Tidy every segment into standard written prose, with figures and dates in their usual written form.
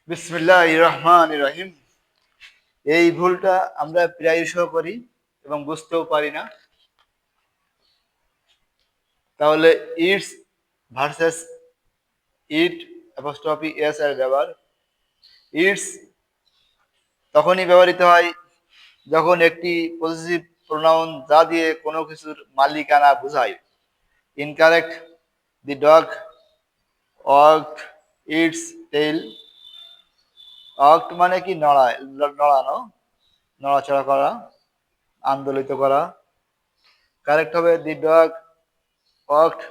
বিসমিল্লাহির রহমানির রহিম। এই ভুলটা আমরা প্রায়শই করি এবং বুঝতেও পারি না। তাহলে it's versus it apostrophe S এর ব্যবহার। ইটস তখনই ব্যবহৃত হয় যখন একটি পজিটিভ প্রোনাউন যা দিয়ে কোনো কিছুর মালিকানা বোঝায়। Incorrect, the dog wagged its tail. Wagged মানে কি নড়ানো, নড়াচড়া করা, আন্দোলিত করা। কারেক্ট হবে the dog wagged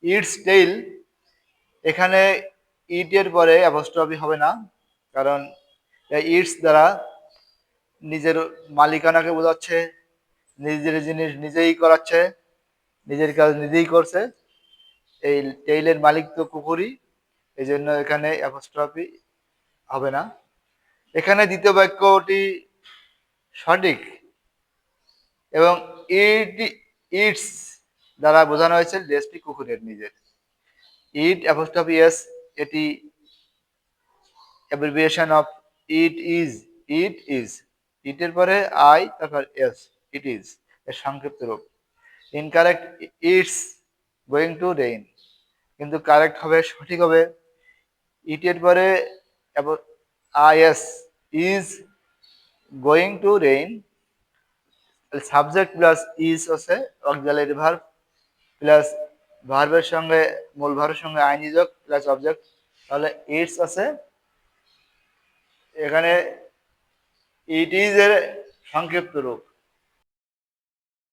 its tail. এখানে ইটের পরে অ্যাপোস্ট্রফি হবে না, কারণ ইটস দ্বারা নিজের মালিকানাকে বোঝাচ্ছে, নিজের জিনিস নিজেই করাচ্ছে, নিজের কাজ নিজেই করছে। এই টেইলের মালিক তো কুকুরই, এই জন্য এখানে অ্যাপোস্ট্রফি হবে না। এখানে দ্বিতীয় বাক্যটি সঠিক এবং ইট ইটস দ্বারা বোঝানো হয়েছে লেজটি কুকুরের নিজের। ইট অ্যাপোস্ট্রফি এস, এটি abbreviation of it is. It is, ইটের পরে আই তারপর এস, ইট ইজ এর সংক্ষিপ্ত রূপ। Incorrect, it's going to rain. কিন্তু কারেক্ট হবে, সঠিক হবে ইটের পরে I S, is going to rain. Subject plus is হচ্ছে অক্সিলারি ভার্ব প্লাস ভার্বের সঙ্গে মূল ভার্বের সঙ্গে আইনি যোগ প্লাস অবজেক্ট। তাহলে ইটস আছে, এখানে ইট ইজ এর সংক্ষিপ্ত রূপ।